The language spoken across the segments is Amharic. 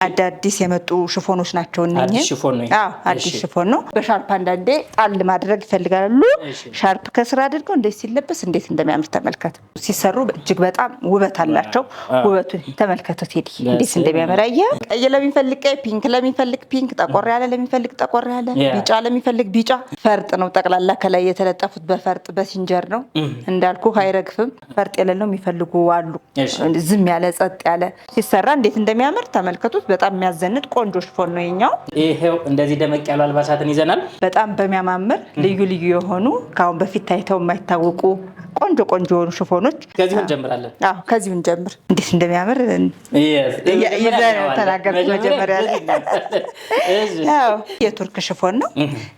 አዳዲስ የመጡ ሽፎኖች ናቸው እነኚህ። አዲስ ሽፎን ነው። በሻርፕ አንዳንዴ ጣል ማድረግ ይፈልጋሉ። ሻርፕ ከስራ አድርገው እንዴት ሲለበስ እንዴት እንደሚያምር ተመልከቱ። ሲሰሩ እጅግ በጣም ውበት አላቸው። ውበቱን ተመልከቱ። ቴዲ እንዴት እንደሚያምር አየህ። ቀይ ለሚፈልግ ቀይ፣ ፒንክ ለሚፈልግ ፒንክ፣ ጠቆር ያለ ለሚፈልግ ጠቆር ያለ፣ ቢጫ ለሚፈልግ ቢጫ። ፈርጥ ነው ጠቅላላ ከላይ የተለጠፉት በፈርጥ በሲንጀር ነው እንዳልኩ አይረግፍም። ፈርጥ የሌለው የሚፈልጉ አሉ። ዝም ያለ ጸጥ ያለ ሲሰራ እንዴት እንደሚያምር ተመልከቱት። በጣም የሚያዘንጥ ቆንጆ ሽፎን ነው የኛው። ይሄው እንደዚህ ደመቅ ያሉ አልባሳትን ይዘናል። በጣም በሚያማምር ልዩ ልዩ የሆኑ ካሁን በፊት ታይተው የማይታወቁ ቆንጆ ቆንጆ የሆኑ ሽፎኖች ከዚሁ እንጀምራለን። ከዚሁ እንጀምር። እንዴት እንደሚያምር ተናገርኩ መጀመሪያ ላይ። የቱርክ ሽፎን ነው።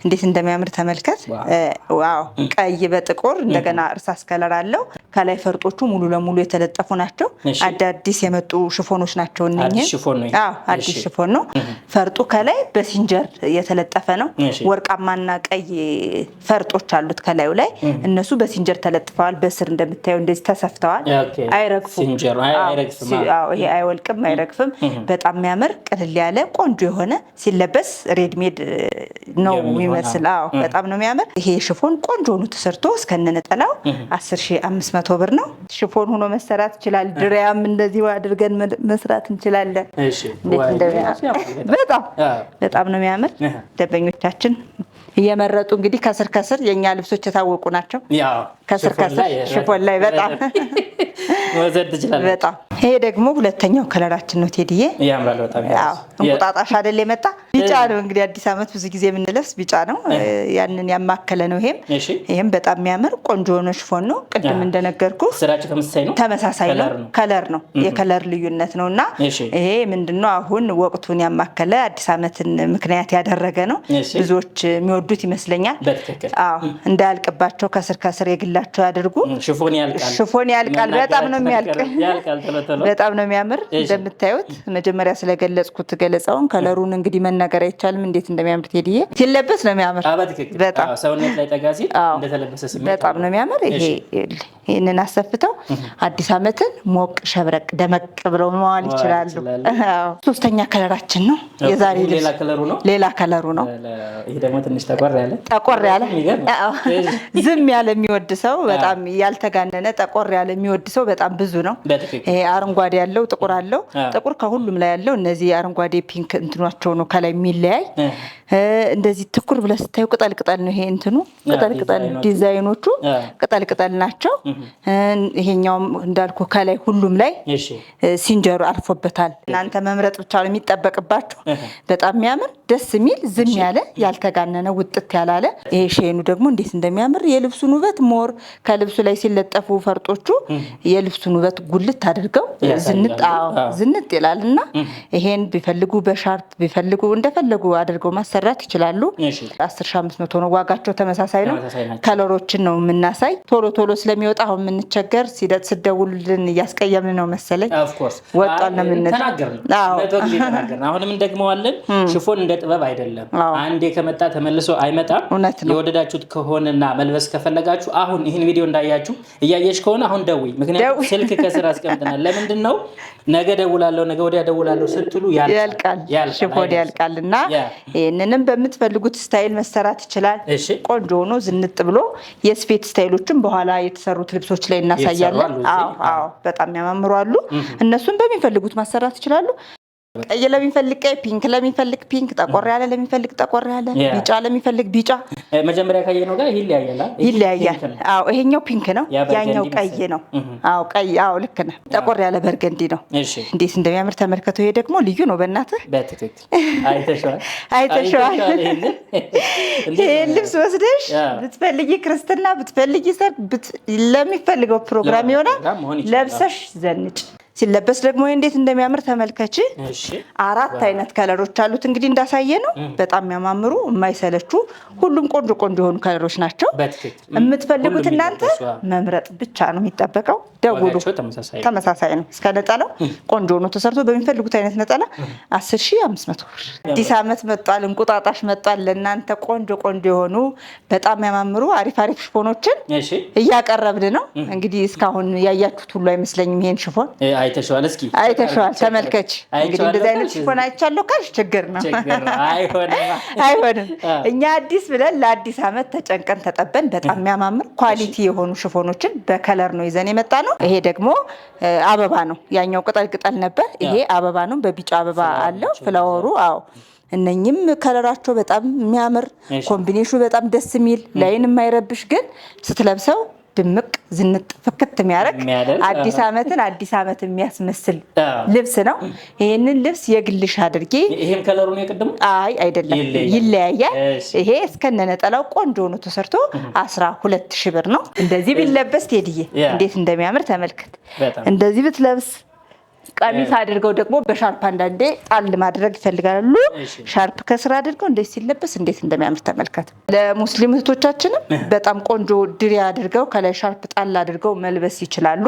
እንዴት እንደሚያምር ተመልከት። ዋው! ቀይ በጥቁር እንደገና እርሳስ ከለር አለው። ከላይ ፈርጦቹ ሙሉ ለሙሉ የተለጠፉ ናቸው። አዳዲስ የመጡ ሽፎኖች ናቸው እነኚህ። አዲስ ሽፎን ነው። ፈርጡ ከላይ በሲንጀር የተለጠፈ ነው። ወርቃማና ቀይ ፈርጦች አሉት ከላዩ ላይ። እነሱ በሲንጀር ተለጥፈዋል። በስር እንደምታየው እንደዚህ ተሰፍተዋል። አይረግፉም። ይሄ አይወልቅም፣ አይረግፍም። በጣም የሚያምር ቅልል ያለ ቆንጆ የሆነ ሲለበስ ሬድሜድ ነው የሚመስል። በጣም ነው የሚያምር። ይሄ ሽፎን ቆንጆ ሆኖ ተሰርቶ እስከነነጠላው 10,500 ብር ነው። ሽፎን ሆኖ መሰራት ይችላል። ድሪያም እንደዚህ አድርገን መስራት እንችላለን። በጣም ነው የሚያምር። ደንበኞቻችን እየመረጡ እንግዲህ ከስር ከስር የኛ ልብሶች የታወቁ ናቸው። ከስር ከስር ሽፎን ላይ በጣም ወዘድ ይችላል። በጣም ይሄ ደግሞ ሁለተኛው ከለራችን ነው ቴዲዬ። ያምራል በጣም። እንቁጣጣሽ አይደል የመጣ ቢጫ ነው። እንግዲህ አዲስ አመት ብዙ ጊዜ የምንለብስ ቢጫ ነው። ያንን ያማከለ ነው። ይሄም በጣም የሚያምር ቆንጆ ሆኖ ሽፎን ነው። ቅድም እንደነገርኩ ስራቸው ተመሳሳይ ነው። ተመሳሳይ ነው። ከለር ነው የከለር ልዩነት ነውና ይሄ ምንድነው አሁን ወቅቱን ያማከለ አዲስ አመትን ምክንያት ያደረገ ነው። ብዙዎች የሚወዱት ይመስለኛል። እንዳያልቅባቸው ከስር ከስር የግላቸው ያድርጉ። ሽፎን ያልቃል። በጣም ነው የሚያልቅ። በጣም ነው የሚያምር። እንደምታዩት መጀመሪያ ስለገለጽኩት ገለጻውን ከለሩን እንግዲህ መናገር አይቻልም እንዴት እንደሚያምር ቴዲዬ። ሲለበስ ነው የሚያምር። በጣም ሰውነት ላይ ጠጋ ሲል እንደተለበሰ ስሜት በጣም ነው የሚያምር። ይሄንን አሰፍተው አዲስ አመትን ሞቅ ሸብረቅ ደመቅ ብለው መዋል ይችላሉ። ሶስተኛ ከለራችን ነው የዛሬ ሌላ ከለሩ ነው። ይሄ ደግሞ ትንሽ ጠቆር ያለ ዝም ያለ የሚወድ ሰው በጣም ያልተጋነነ ጠቆር ያለ የሚወድ ሰው በጣም ብዙ ነው። ይሄ አረንጓዴ ያለው ጥቁር አለው። ጥቁር ከሁሉም ላይ ያለው እነዚህ አረንጓዴ ፒንክ እንትኗቸው ነው ከላይ የሚለያይ። እንደዚህ ትኩር ብለህ ስታዩ ቅጠል ቅጠል ነው። ይሄ እንትኑ ቅጠል ቅጠል ዲዛይኖቹ ቅጠል ቅጠል ናቸው። ይሄኛውም እንዳልኩ ከላይ ሁሉም ላይ ሲንጀሩ አልፎበታል። እናንተ መምረጥ ብቻ ነው የሚጠበቅባችሁ። በጣም የሚያምር ደስ የሚል ዝም ያለ ያልተጋነነ ውጥት ያላለ። ይሄ ሼኑ ደግሞ እንዴት እንደሚያምር የልብሱን ውበት ሞር ከልብሱ ላይ ሲለጠፉ ፈርጦቹ የልብሱን ውበት ጉልት አድርገው ዝንጥ ይላልና ይሄን ቢፈልጉ በሻርፕ ቢፈልጉ እንደፈለጉ አድርገው ማሰራት ይችላሉ። 10,500 ነው ዋጋቸው። ተመሳሳይ ነው። ከለሮችን ነው የምናሳይ። ቶሎ ቶሎ ስለሚወጣ አሁን የምንቸገር ሲደውሉልን እያስቀየምን ነው መሰለኝ። ወጣን ነው የምንል። አሁንም እንደግመዋለን። ሽፎን እንደ ጥበብ አይደለም። አንዴ ከመጣ ተመልሶ አይመጣም። የወደዳችሁት ከሆነና መልበስ ከፈለጋችሁ አሁን ይሄን ቪዲዮ እንዳያችሁ እያየሽ ከሆነ አሁን ደውይ። ምክንያቱም ስልክ ከስር አስቀምጠናል። ለምንድን ነው ነገ ደውላለሁ ነገ ወዲያ ደውላለሁ ስትሉ ያልቃል። ሽፎን ያልቃልና ይሄንንም በምትፈልጉት ስታይል መሰራት ይችላል። ቆንጆ ሆኖ ዝንጥ ብሎ የስፌት ስታይሎችን በኋላ የተሰሩት ልብሶች ላይ እናሳያለን። በጣም ያማምሩ አሉ። እነሱን በሚፈልጉት ማሰራት ይችላሉ። ቀይ ለሚፈልግ ቀይ፣ ፒንክ ለሚፈልግ ፒንክ፣ ጠቆር ያለ ለሚፈልግ ጠቆር ያለ፣ ቢጫ ለሚፈልግ ቢጫ። መጀመሪያ ካየነው ጋር ይለያያል። ይሄኛው ፒንክ ነው፣ ያኛው ቀይ ነው። ቀይ ልክ ነህ። ጠቆር ያለ በርገንዲ ነው። እንዴት እንደሚያምር ተመልከቱ። ይሄ ደግሞ ልዩ ነው። በእናትህ በትክክል አይተሽዋል። ይሄን ልብስ ወስደሽ ብትፈልጊ ክርስትና ብትፈልጊ ሰርግ ለሚፈልገው ፕሮግራም ይሆናል ለብሰሽ ዘንጭ። ሲለበስ ደግሞ እንዴት እንደሚያምር ተመልከች። 4 አይነት ከለሮች አሉት እንግዲህ እንዳሳየ ነው። በጣም የሚያማምሩ የማይሰለቹ ሁሉም ቆንጆ ቆንጆ የሆኑ ከለሮች ናቸው። የምትፈልጉት እናንተ መምረጥ ብቻ ነው የሚጠበቀው። ደውሉ። ተመሳሳይ ነው እስከ ነጠላው ቆንጆ ነው ተሰርቶ በሚፈልጉት አይነት ነጠላ 10,500 ብር። አዲስ አመት መጣል፣ እንቁጣጣሽ መጣል። ለእናንተ ቆንጆ ቆንጆ የሆኑ በጣም የሚያማምሩ አሪፍ ሽፎኖችን እያቀረብን ነው። እንግዲህ እስካሁን ያያችሁት ሁሉ አይመስለኝም ይሄን ሽፎን አይተሽዋል። እስኪ አይተሽዋል፣ ተመልከች እንግዲህ። እንደዚህ አይነት ሽፎን አይቻለሁ ካልሽ ችግር ነው። አይሆንም። እኛ አዲስ ብለን ለአዲስ ዓመት ተጨንቀን ተጠበን በጣም የሚያማምር ኳሊቲ የሆኑ ሽፎኖችን በከለር ነው ይዘን የመጣ ነው። ይሄ ደግሞ አበባ ነው። ያኛው ቅጠል ነበር፣ ይሄ አበባ ነው። በቢጫ አበባ አለው ፍላወሩ። አዎ እነኝም ከለራቸው በጣም የሚያምር ኮምቢኔሽኑ በጣም ደስ የሚል ላይን የማይረብሽ ግን ስትለብሰው ድምቅ ዝንጥ ፍክት የሚያደርግ አዲስ ዓመት የሚያስመስል ልብስ ነው። ይሄንን ልብስ የግልሽ አድርጌ ይሄም ከለሩ ነው የቀደሙ? አይ አይደለም፣ ይለያያል። ይሄ እስከነ ነጠላው ቆንጆ ነው ተሰርቶ 12,000 ብር ነው። እንደዚህ ቢለበስ ቴዲዬ እንዴት እንደሚያምር ተመልከት። እንደዚህ ብትለብስ ቀሚስ አድርገው ደግሞ በሻርፕ አንዳንዴ ጣል ማድረግ ይፈልጋሉ። ሻርፕ ከስራ አድርገው እንደዚህ ሲለበስ እንዴት እንደሚያምር ተመልከት። ለሙስሊም እህቶቻችንም በጣም ቆንጆ ድሪ አድርገው ከላይ ሻርፕ ጣል አድርገው መልበስ ይችላሉ።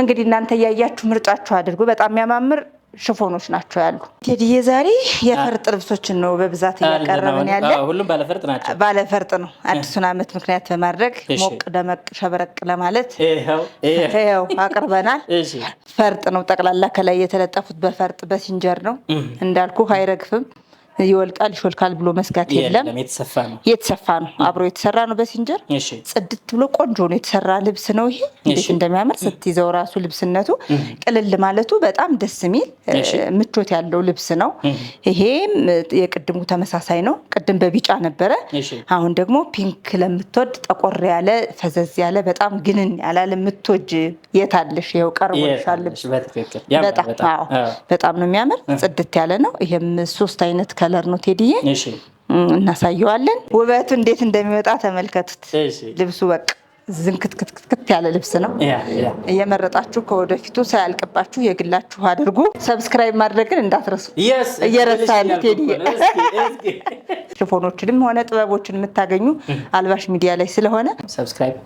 እንግዲህ እናንተ እያያችሁ ምርጫችሁ አድርጉ። በጣም የሚያማምር ሽፎኖች ናቸው ያሉ። ቴዲዬ ዛሬ የፈርጥ ልብሶችን ነው በብዛት እያቀረብን ያለ። ሁሉም ባለፈርጥ ናቸው። ባለፈርጥ ነው። አዲሱን ዓመት ምክንያት በማድረግ ሞቅ ደመቅ ሸበረቅ ለማለት ይኸው አቅርበናል። ፈርጥ ነው ጠቅላላ ከላይ የተለጠፉት በፈርጥ በሲንጀር ነው እንዳልኩ አይረግፍም። ይወልቃል ይሾልካል ብሎ መስጋት የለም። የተሰፋ ነው አብሮ የተሰራ ነው በሲንጀር ጽድት ብሎ ቆንጆ ነው የተሰራ ልብስ ነው። ይሄ እንዴት እንደሚያምር ስትይዘው ራሱ ልብስነቱ ቅልል ማለቱ በጣም ደስ የሚል ምቾት ያለው ልብስ ነው። ይሄም የቅድሙ ተመሳሳይ ነው። ቅድም በቢጫ ነበረ፣ አሁን ደግሞ ፒንክ ለምትወድ ጠቆር ያለ ፈዘዝ ያለ በጣም ግንን ያላለ የምትወጅ የታለሽ ይኸው ቀርቦልሻል ልብስ። በጣም ነው የሚያምር ጽድት ያለ ነው። ይሄም 3 አይነት ከለር ነው ቴዲዬ። እናሳየዋለን። ውበቱ እንዴት እንደሚወጣ ተመልከቱት። ልብሱ በቃ ዝንክትክትክት ያለ ልብስ ነው። እየመረጣችሁ ከወደፊቱ ሳያልቅባችሁ የግላችሁ አድርጉ። ሰብስክራይብ ማድረግን እንዳትረሱ። እየረሳን ቴዲዬ ሽፎኖችንም ሆነ ጥበቦችን የምታገኙ አልባሽ ሚዲያ ላይ ስለሆነ ሰብስክራይብ።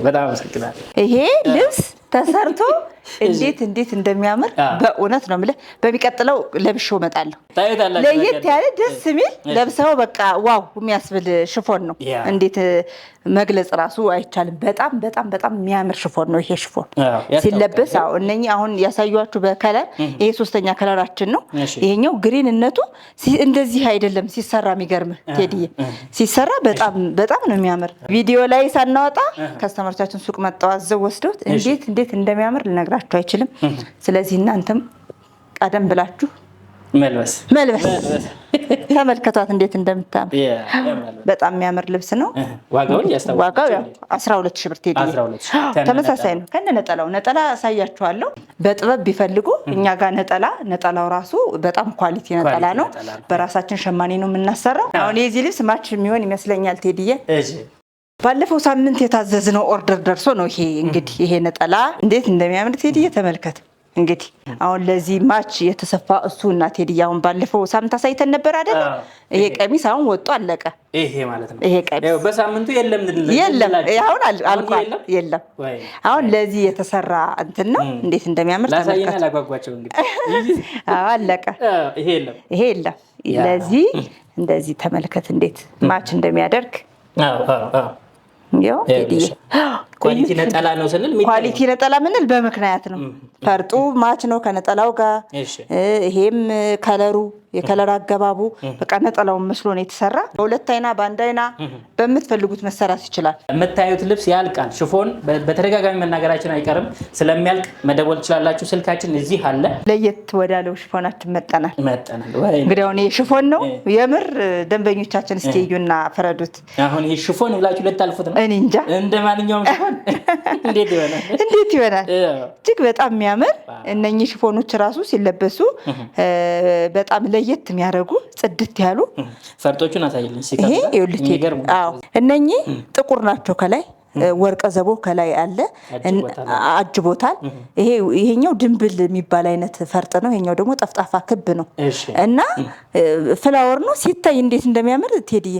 በጣም አመሰግናለሁ። ይሄ ልብስ ተሰርቶ እንዴት እንደሚያምር በእውነት ነው የምልህ። በሚቀጥለው ለብሼው እመጣለሁ። ለየት ያለ ደስ የሚል ለብሰው በቃ ዋው የሚያስብል ሽፎን ነው። እንዴት መግለጽ ራሱ አይቻልም። በጣም የሚያምር ሽፎን ነው ይሄ ሽፎን ሲለበስ። እነኚህ አሁን ያሳዩዋችሁ በከለር ይሄ 3ኛ ከለራችን ነው። ይሄኛው ግሪንነቱ እንደዚህ አይደለም ሲሰራ። የሚገርምህ ቴዲዬ ሲሰራ በጣም ነው የሚያምር። ቪዲዮ ላይ ሳናወጣ ከስተመሮቻችን ሱቅ መጣው አዘው ወስደውት እንዴት እንደሚያምር ልነግራችሁ አይችልም። ስለዚህ እናንተም ቀደም ብላችሁ መልበስ ተመልከቷት እንዴት እንደምታምር። በጣም የሚያምር ልብስ ነው። ዋጋው 12,000 ብር ቴዲዬ። ተመሳሳይ ነው ከነ ነጠላ አሳያችኋለሁ። በጥበብ ቢፈልጉ እኛ ጋር ነጠላው ራሱ በጣም ኳሊቲ ነጠላ ነው። በራሳችን ሸማኔ ነው የምናሰራው። አሁን የዚህ ልብስ ማች የሚሆን ይመስለኛል ቴዲዬ። ባለፈው ሳምንት የታዘዝነው ኦርደር ደርሶ ነው። ይሄ እንግዲህ ይሄ ነጠላ እንዴት እንደሚያምር ቴዲዬ ተመልከት። እንግዲህ አሁን ለዚህ ማች የተሰፋ እሱ እና ቴዲዬ አሁን ባለፈው ሳምንት አሳይተን ነበር አይደል? ይሄ ቀሚስ አሁን ወጥቶ አለቀ። ይሄ ማለት ነው። ይሄ ቀሚስ በሳምንቱ የለም አሁን አልቋል። የለም አሁን ለዚህ የተሰራ እንትን ነው። እንዴት እንደሚያምር ተመልከት። ላጓጓቸው እንግዲህ አለቀ። ይሄ የለም ለዚህ እንደዚህ ተመልከት እንዴት ማች እንደሚያደርግ። ኳሊቲ ነጠላ ነው ስንል ኳሊቲ ነጠላ ምንል በምክንያት ነው። ፈርጡ ማች ነው ከነጠላው ጋር። ይሄም ከለሩ የከለር አገባቡ በቃ ነጠላውን መስሎ ነው የተሰራ። በሁለት አይና በአንድ አይና በምትፈልጉት መሰራት ይችላል። የምታዩት ልብስ ያልቃል። ሽፎን በተደጋጋሚ መናገራችን አይቀርም። ስለሚያልቅ መደወል ትችላላችሁ። ስልካችን እዚህ አለ። ለየት ወዳለው ሽፎናችን መጠናል። እንግዲህ አሁን ይሄ ሽፎን ነው የምር። ደንበኞቻችን እስኪ እዩና ፈረዱት። አሁን ይሄ ሽፎን ብላችሁ ልታልፉት ነው? እኔ እንጃ። እንደ ማንኛውም ሽፎን እንዴት ይሆናል? እጅግ በጣም የሚያምር እነኚህ ሽፎኖች ራሱ ሲለበሱ በጣም ለየት የሚያደርጉ ጽድት ያሉ ፈርጦቹን አሳይልኝ። እነኚህ ጥቁር ናቸው ከላይ ወርቀ ዘቦ ከላይ አለ አጅቦታል። ይሄኛው ድንብል የሚባል አይነት ፈርጥ ነው። ይሄኛው ደግሞ ጠፍጣፋ ክብ ነው እና ፍላወር ነው። ሲታይ እንዴት እንደሚያምር ቴዲዬ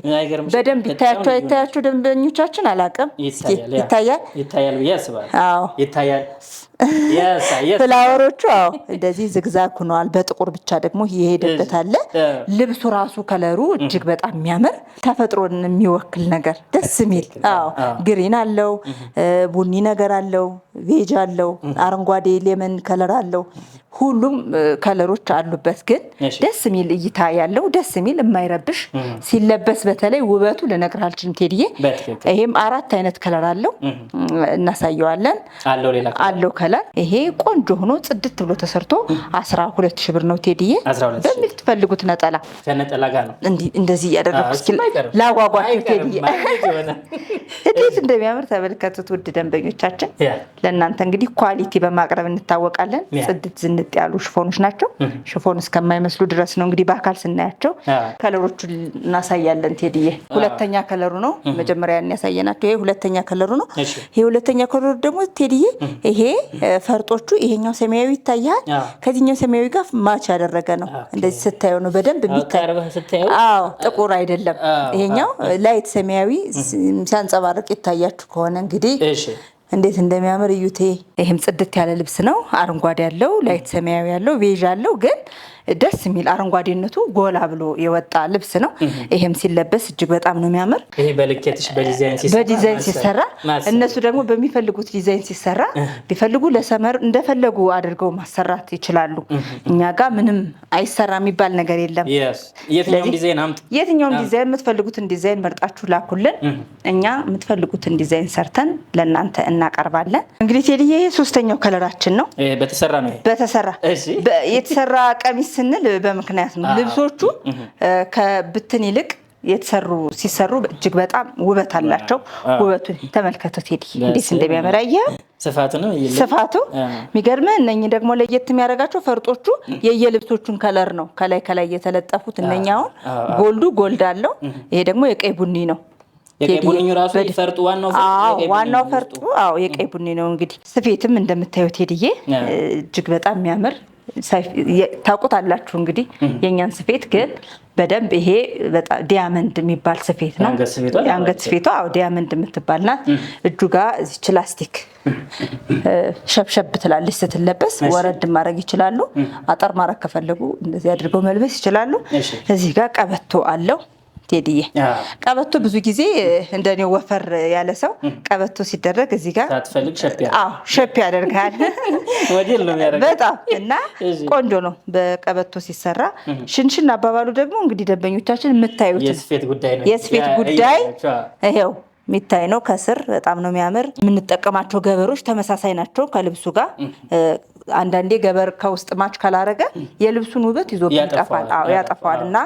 በደንብ ይታያቸው ደንበኞቻችን አላውቅም። ይታያል ብዬ አስባለሁ። ይታያል። ፍላወሮቹ እንደዚህ ዝግዛግ ሆነዋል። በጥቁር ብቻ ደግሞ የሄደበት አለ። ልብሱ ራሱ ከለሩ እጅግ በጣም የሚያምር ተፈጥሮን የሚወክል ነገር ደስ የሚል ግሪን አለው፣ ቡኒ ነገር አለው፣ ቬጅ አለው፣ አረንጓዴ ሌመን ከለር አለው። ሁሉም ከለሮች አሉበት። ግን ደስ የሚል እይታ ያለው ደስ የሚል የማይረብሽ ሲለበስ በተለይ ውበቱ ልነግርህ አልችልም ቴዲዬ። ይሄም 4 አይነት ከለር አለው፣ እናሳየዋለን። አለው ከለር ይሄ ቆንጆ ሆኖ ጽድት ብሎ ተሰርቶ 12,000 ብር ነው ቴዲዬ። በምትፈልጉት ነጠላ ከነጠላ ጋር ነው እንደዚህ እያደረኩ እስኪ ላጓጓችሁ ቴዲዬ። እንዴት እንደሚያምር ተመልከቱት ውድ ደንበኞቻችን። ለእናንተ እንግዲህ ኳሊቲ በማቅረብ እንታወቃለን። ጽድት ዝንጥ ያሉ ሽፎኖች ናቸው። ሽፎን እስከማይመስሉ ድረስ ነው እንግዲህ በአካል ስናያቸው። ከለሮቹን እናሳያለን ቴዲዬ። ሁለተኛ ከለሩ ነው፣ መጀመሪያ ያሳየናቸው ይሄ ሁለተኛ ከለሩ ነው። ይሄ ሁለተኛ ከለሩ ደግሞ ቴዲዬ ይሄ ፈርጦቹ ይሄኛው ሰማያዊ ይታያል፣ ከዚህኛው ሰማያዊ ጋር ማች ያደረገ ነው። እንደዚህ ስታየው ነው በደንብ የሚታየው። ጥቁር አይደለም። ይሄኛው ላይት ሰማያዊ ሲያንጸባርቅ ይታያችሁ ከሆነ እንግዲህ እንዴት እንደሚያምር እዩቴ። ይሄም ጽድት ያለ ልብስ ነው። አረንጓዴ ያለው፣ ላይት ሰማያዊ ያለው፣ ቬዥ ያለው ግን ደስ የሚል አረንጓዴነቱ ጎላ ብሎ የወጣ ልብስ ነው። ይሄም ሲለበስ እጅግ በጣም ነው የሚያምር። ይሄ በልኬትሽ በዲዛይን ሲሰራ እነሱ ደግሞ በሚፈልጉት ዲዛይን ሲሰራ ቢፈልጉ ለሰመር እንደፈለጉ አድርገው ማሰራት ይችላሉ። እኛ ጋር ምንም አይሰራ የሚባል ነገር የለም። የትኛውም ዲዛይን የምትፈልጉትን ዲዛይን መርጣችሁ ላኩልን። እኛ የምትፈልጉትን ዲዛይን ሰርተን ለእናንተ እናቀርባለን። እንግዲህ ቴዲዬ ይሄ 3ኛው ከለራችን ነው። በተሰራ የተሰራ ቀሚስ ስንል በምክንያት ነው። ልብሶቹ ከብትን ይልቅ ሲሰሩ እጅግ በጣም ውበት አላቸው። ውበቱን ተመልከቱት ቴዲ እንዴት እንደሚያምር አየህ። ስፋቱ የሚገርምህ። እነኚህ ደግሞ ለየት የሚያደርጋቸው ፈርጦቹ የየልብሶቹን ከለር ነው ከላይ የተለጠፉት። እነኛውን ጎልድ አለው። ይሄ ደግሞ የቀይ ቡኒ ነው። ዋናው ፈርጡ የቀይ ቡኒ ነው። እንግዲህ ስፌትም እንደምታዩት ቴዲዬ እጅግ በጣም የሚያምር ታውቁታላችሁ እንግዲህ የኛን ስፌት ግን በደንብ ይሄ በጣም ዲያመንድ የሚባል ስፌት ነው። የአንገት ስፌቷ ዲያመንድ የምትባል ናት። እጁ ጋር እዚች ላስቲክ ሸብሸብ ትላለች ስትለበስ። ወረድ ማድረግ ይችላሉ። አጠር ማድረግ ከፈለጉ እንደዚህ አድርገው መልበስ ይችላሉ። እዚህ ጋር ቀበቶ አለው ቴዲዬ። ቀበቶ ብዙ ጊዜ እንደኔው ወፈር ያለ ሰው ቀበቶ ሲደረግ እዚህ ጋር ሸፕ ያደርጋል በጣም እና ቆንጆ ነው በቀበቶ ሲሰራ። ሽንሽን አባባሉ ደግሞ እንግዲህ ደንበኞቻችን የምታዩት የስፌት ጉዳይ ይሄው የሚታይ ነው። ከስር በጣም ነው የሚያምር። የምንጠቀማቸው ገበሮች ተመሳሳይ ናቸው ከልብሱ ጋር። አንዳንዴ ገበር ከውስጥ ማች ካላረገ የልብሱን ውበት ይዞ ያጠፋዋል። እና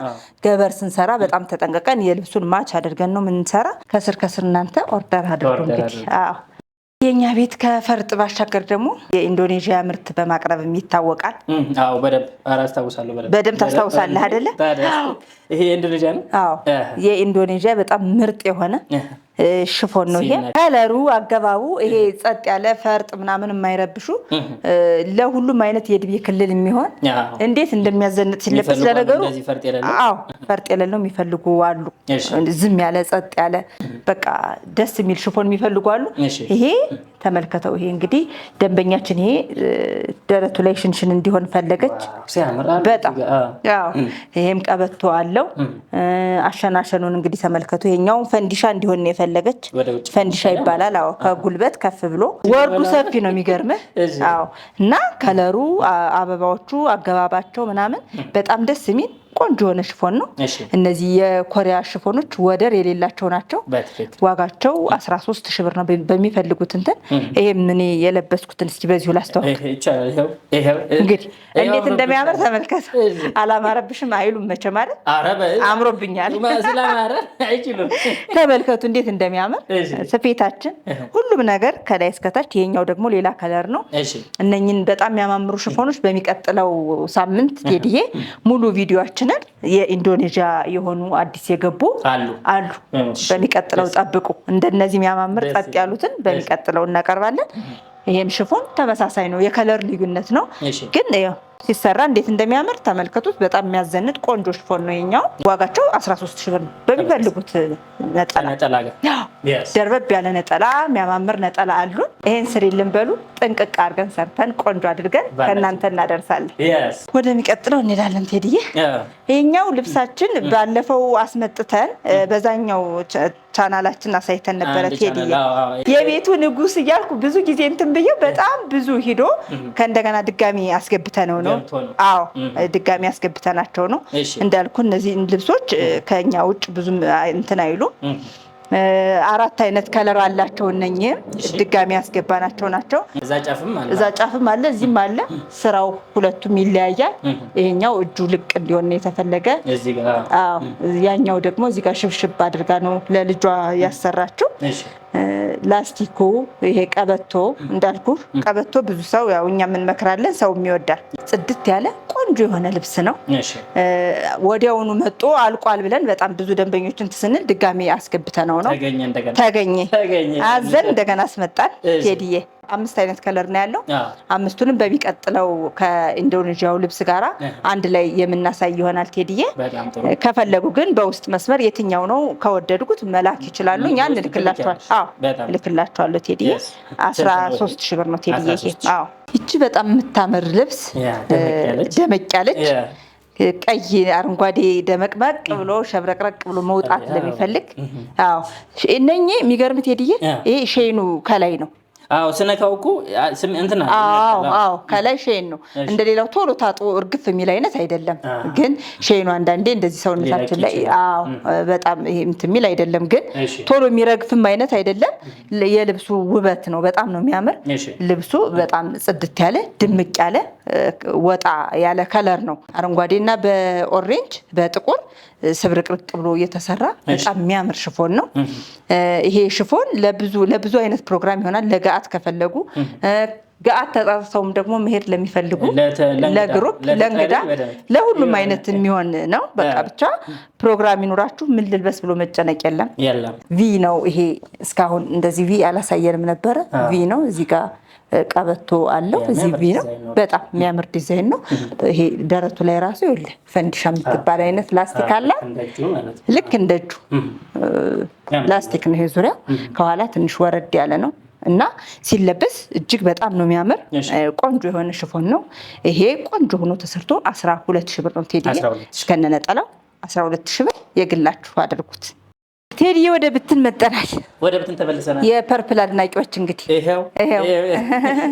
ገበር ስንሰራ በጣም ተጠንቀቀን የልብሱን ማች አድርገን ነው የምንሰራ። ከስር እናንተ ኦርደር አድርጉ እንግዲህ። የኛ ቤት ከፈርጥ ባሻገር ደግሞ የኢንዶኔዥያ ምርት በማቅረብ ይታወቃል። በደንብ ታስታውሳለህ አይደለ? ይሄ የኢንዶኔዥያ ነው። የኢንዶኔዥያ በጣም ምርጥ የሆነ ሽፎን ነው ይሄ። ከለሩ አገባቡ ይሄ ጸጥ ያለ ፈርጥ ምናምን የማይረብሹ ለሁሉም አይነት የእድሜ ክልል የሚሆን እንዴት እንደሚያዘንጥ ሲለበስ ለነገሩ ፈርጥ የሌለው የሚፈልጉ አሉ። ዝም ያለ ጸጥ ያለ በቃ ደስ የሚል ሽፎን የሚፈልጉ አሉ። ይሄ ተመልከተው። ይሄ እንግዲህ ደንበኛችን ይሄ ደረቱ ላይ ሽንሽን እንዲሆን ፈለገች በጣም ይሄም ቀበቶ አለው። አሸናሸኑን እንግዲህ ተመልከቱ። ይሄኛው ፈንዲሻ እንዲሆን ነው የፈለገች። ፈንዲሻ ይባላል። ከጉልበት ከፍ ብሎ ወርዱ ሰፊ ነው የሚገርምህ። እና ከለሩ አበባዎቹ አገባባቸው ምናምን በጣም ደስ የሚል ቆንጆ የሆነ ሽፎን ነው። እነዚህ የኮሪያ ሽፎኖች ወደር የሌላቸው ናቸው። ዋጋቸው 13,000 ብር ነው በሚፈልጉት እንትን። ይሄ ምን የለበስኩትን እስኪ በዚሁ ላስተዋወቅ። እንግዲህ እንዴት እንደሚያምር ተመልከት። አላማረብሽም አይሉም መቼም አይደል? አምሮብኛል። ተመልከቱ እንዴት እንደሚያምር ስፌታችን፣ ሁሉም ነገር ከላይ እስከታች። ይሄኛው ደግሞ ሌላ ከለር ነው። እነኝን በጣም የሚያማምሩ ሽፎኖች በሚቀጥለው ሳምንት ቴዲዬ ሙሉ ቪዲዮአችን የኢንዶኔዥያ የሆኑ አዲስ የገቡ አሉ። በሚቀጥለው ጠብቁ። እንደነዚህ የሚያማምር ጸጥ ያሉትን በሚቀጥለው እናቀርባለን። ይሄም ሽፎን ተመሳሳይ ነው፣ የከለር ልዩነት ነው ግን ሲሰራ እንዴት እንደሚያምር ተመልከቱት። በጣም የሚያዘንጥ ቆንጆ ሽፎን ነው የኛው። ዋጋቸው 13,000 ብር በሚፈልጉት ነጠላ ደርበብ ያለ ነጠላ የሚያማምር ነጠላ አሉን። ይሄን ስሪልን በሉ ጥንቅቅ አድርገን ሰርተን ቆንጆ አድርገን ከእናንተ እናደርሳለን። ወደሚቀጥለው እንሄዳለን ቴዲዬ። ይሄኛው ልብሳችን ባለፈው አስመጥተን በዛኛው ቻናላችን አሳይተን ነበረ ቴዲዬ። የቤቱ ንጉስ እያልኩ ብዙ ጊዜ እንትን ብዬው በጣም ብዙ ሂዶ ከእንደገና ድጋሚ አስገብተነው ነው። አዎ ድጋሚ አስገብተናቸው ነው እንዳልኩ። እነዚህ ልብሶች ከኛ ውጭ ብዙም እንትን አይሉ 4 አይነት ከለር አላቸው። እነኚህ ድጋሚ ያስገባናቸው ናቸው። እዛ ጫፍም አለ እዚህም አለ። ስራው ሁለቱም ይለያያል። ይሄኛው እጁ ልቅ እንዲሆን የተፈለገ፣ ያኛው ደግሞ እዚህ ጋር ሽብሽብ አድርጋ ነው ለልጇ ያሰራችው። ላስቲኩ ይሄ ቀበቶ እንዳልኩ ቀበቶ ብዙ ሰው ያው እኛም እንመክራለን፣ ሰው ይወዳል። ጽድት ያለ ቆንጆ የሆነ ልብስ ነው። ወዲያውኑ መጦ አልቋል ብለን በጣም ብዙ ደንበኞችን ስንል ድጋሚ አስገብተነው ነው። ተገኘ አዘን እንደገና አስመጣን ቴዲዬ። 5 አይነት ከለር ነው ያለው። 5ቱንም በሚቀጥለው ከኢንዶኔዥያው ልብስ ጋራ አንድ ላይ የምናሳይ ይሆናል ቴዲዬ። ከፈለጉ ግን በውስጥ መስመር የትኛው ነው ከወደድኩት መላክ ይችላሉ። እኛ ልክላቸዋለሁ ቴዲዬ። 13,000 ብር ነው ቴዲዬ ይሄ። ይቺ በጣም የምታምር ልብስ ደመቅ ያለች ቀይ አረንጓዴ ደመቅመቅ ብሎ ሸብረቅረቅ ብሎ መውጣት ለሚፈልግ እነኚህ የሚገርም ቴዲዬ። ይሄ ሼኑ ከላይ ነው። ስነካው እኮ እንትና ከላይ ሼን ነው። እንደሌላው ቶሎ ታጥቦ እርግፍ የሚል አይነት አይደለም። ግን ሼኑ አንዳንዴ እንደዚህ ሰውነታችን ላይ በጣም ይሄ እንትን የሚል አይደለም። ግን ቶሎ የሚረግፍም አይነት አይደለም። የልብሱ ውበት ነው። በጣም ነው የሚያምር ልብሱ። በጣም ጽድት ያለ ድምቅ ያለ ወጣ ያለ ከለር ነው። አረንጓዴና በኦሬንጅ በጥቁር ስብርቅርቅ ብሎ የተሰራ በጣም የሚያምር ሽፎን ነው። ይሄ ሽፎን ለብዙ አይነት ፕሮግራም ይሆናል። ለገአት ከፈለጉ ገአት ተጣጣውም ደግሞ መሄድ ለሚፈልጉ ለግሩፕ ለእንግዳ ለሁሉም አይነት የሚሆን ነው። በቃ ብቻ ፕሮግራም ይኖራችሁ ምን ልልበስ ብሎ መጨነቅ የለም። ቪ ነው ይሄ። እስካሁን እንደዚህ ቪ አላሳየንም ነበረ። ቪ ነው። እዚህ ጋር ቀበቶ አለው። እዚህ ቪ ነው። በጣም የሚያምር ዲዛይን ነው። ይሄ ደረቱ ላይ ራሱ ይኸውልህ ፈንዲሻ የምትባል አይነት ላስቲክ አለ። ልክ እንደ እጁ ላስቲክ ነው። ይሄ ዙሪያ ከኋላ ትንሽ ወረድ ያለ ነው እና ሲለበስ እጅግ በጣም ነው የሚያምር። ቆንጆ የሆነ ሽፎን ነው ይሄ። ቆንጆ ሆኖ ተሰርቶ 12,000 ብር ነው ቴዲዬ። እስከነነጠላው 12,000 ብር የግላችሁ አድርጉት ቴዲዬ። ወደ ብትን መጠናል። ወደ ብትን ተመልሰናል። የፐርፕል አድናቂዎች እንግዲህ ይሄው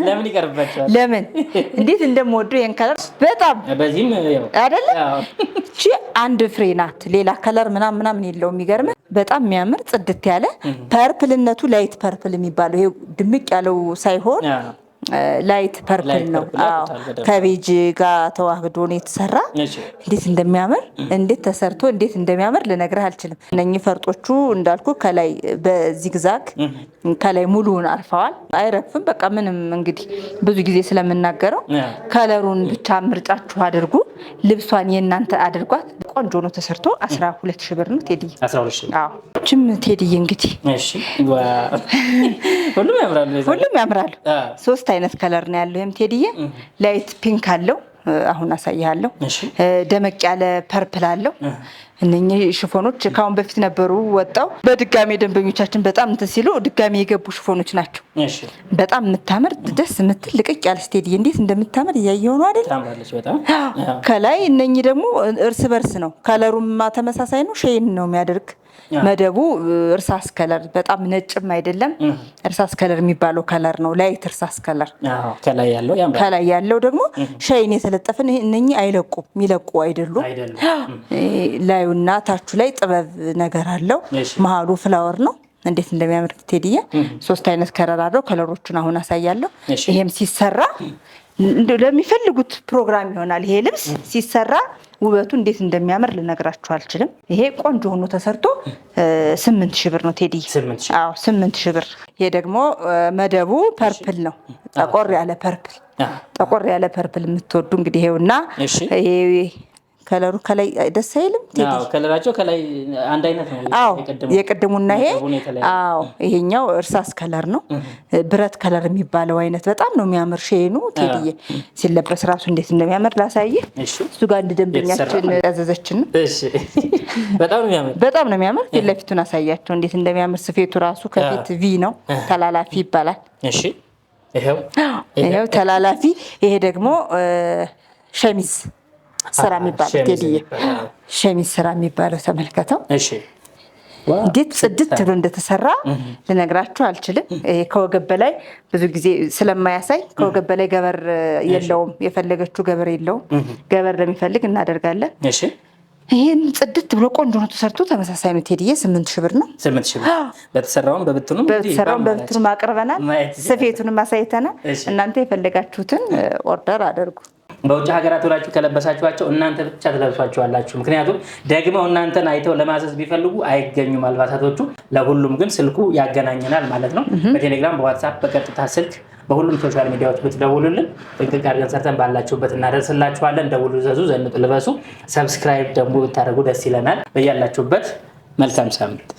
ለምን ይቀርባቸዋል? ለምን እንዴት እንደምወዱ ይሄን ከለር በጣም በዚህም አይደለ እቺ አንድ ፍሬ ናት። ሌላ ከለር ምናምን የለውም። የሚገርም በጣም የሚያምር ጽድት ያለ ፐርፕልነቱ ላይት ፐርፕል የሚባለው ይሄ ድምቅ ያለው ሳይሆን ላይት ፐርፕል ነው። ከቤጅ ጋር ተዋህዶ ነው የተሰራ። እንዴት እንደሚያምር እንዴት ተሰርቶ እንዴት እንደሚያምር ልነግርህ አልችልም። እነኚህ ፈርጦቹ እንዳልኩ ከላይ በዚግዛግ ከላይ ሙሉውን አርፈዋል። አይረግፍም። በቃ ምንም እንግዲህ ብዙ ጊዜ ስለምናገረው ከለሩን ብቻ ምርጫችሁ አድርጉ። ልብሷን የእናንተ አድርጓት። ቆንጆ ነው ተሰርቶ 12,000 ብር ነው ቴዲዬ። 12,000 ችም ቴዲዬ እንግዲህ ሁሉም ያምራሉ። 3 አይነት ከለር ነው ያለው። ይሄም ቴዲዬ ላይት ፒንክ አለው። አሁን አሳያለሁ። ደመቅ ያለ ፐርፕል አለው። እነኚህ ሽፎኖች ካሁን በፊት ነበሩ ወጣው በድጋሚ ደንበኞቻችን በጣም እንትን ሲሉ ድጋሚ የገቡ ሽፎኖች ናቸው። በጣም የምታምር ደስ የምትል ልቅቅ ያለ ቴዲዬ እንዴት እንደምታምር እያየሁ ነው አይደል? ከላይ እነኚህ ደግሞ እርስ በርስ ነው። ከለሩም ተመሳሳይ ነው። ሼን ነው የሚያደርግ መደቡ እርሳስ ከለር በጣም ነጭም አይደለም። እርሳስ ከለር የሚባለው ከለር ነው። ላይት እርሳስ ከለር ከላይ ያለው ደግሞ ሻይን የተለጠፈን። እነኚህ አይለቁም፣ የሚለቁ አይደሉም። ላዩና ታቹ ላይ ጥበብ ነገር አለው። መሀሉ ፍላወር ነው። እንዴት እንደሚያምር ቴዲዬ 3 አይነት ከለር አለው። ከለሮቹን አሁን አሳያለሁ። ይሄም ሲሰራ ለሚፈልጉት ፕሮግራም ይሆናል። ይሄ ልብስ ሲሰራ ውበቱ እንዴት እንደሚያምር ልነግራችሁ አልችልም። ይሄ ቆንጆ ሆኖ ተሰርቶ 8,000 ብር ነው ቴዲዬ። 8,000 ብር። ይሄ ደግሞ መደቡ ፐርፕል ነው። ጠቆር ያለ ፐርፕል የምትወዱ እንግዲህ ይሄውና ይሄ ከለሩ ከላይ ደስ አይልም? አዎ ከለራቸው ከላይ አንድ አይነት ነው። አዎ የቅድሙና ይሄ አዎ ይሄኛው እርሳስ ከለር ነው። ብረት ከለር የሚባለው አይነት በጣም ነው የሚያምር ሼኑ ቴዲዬ። ሲለበስ ራሱ እንዴት እንደሚያምር ላሳይህ። እሱ ጋር እንደ ደንበኛችን ያዘዘችን ነው። እሺ በጣም ነው የሚያምር፣ በጣም ነው የሚያምር። ፊት ለፊቱን አሳያቸው እንዴት እንደሚያምር። ስፌቱ ራሱ ከፊት ቪ ነው፣ ተላላፊ ይባላል። እሺ ይሄው ተላላፊ። ይሄ ደግሞ ሸሚዝ ስራ የሚባለው ቴዲዬ፣ ሸሚዝ ስራ የሚባለው ተመልከተው። እሺ እንዴት ጽድት ብሎ እንደተሰራ ልነግራችሁ አልችልም። ከወገብ በላይ ብዙ ጊዜ ስለማያሳይ ከወገብ በላይ ገበር የለውም። የፈለገችው ገበር የለውም። ገበር ለሚፈልግ እናደርጋለን። እሺ ይሄን ጽድት ብሎ ቆንጆ ነው ተሰርቶ። ተመሳሳይ ነው ቴዲዬ። 8000 ብር ነው። 8000 ብር በተሰራውም በብትኑም አቅርበናል። ስፌቱንም አሳይተናል። እናንተ የፈለጋችሁትን ኦርደር አድርጉ። በውጭ ሀገራት ሆናችሁ ከለበሳችኋቸው እናንተ ብቻ ትለብሷቸዋላችሁ። ምክንያቱም ደግመው እናንተን አይተው ለማዘዝ ቢፈልጉ አይገኙም አልባሳቶቹ። ለሁሉም ግን ስልኩ ያገናኘናል ማለት ነው። በቴሌግራም፣ በዋትሳፕ፣ በቀጥታ ስልክ በሁሉም ሶሻል ሚዲያዎች ብትደውሉልን ጥንቅቅ አድርገን ሰርተን ባላችሁበት እናደርስላችኋለን። ደውሉ፣ ዘዙ፣ ዘንጡ፣ ልበሱ። ሰብስክራይብ ደግሞ ብታደርጉ ደስ ይለናል። በያላችሁበት መልካም ሳምንት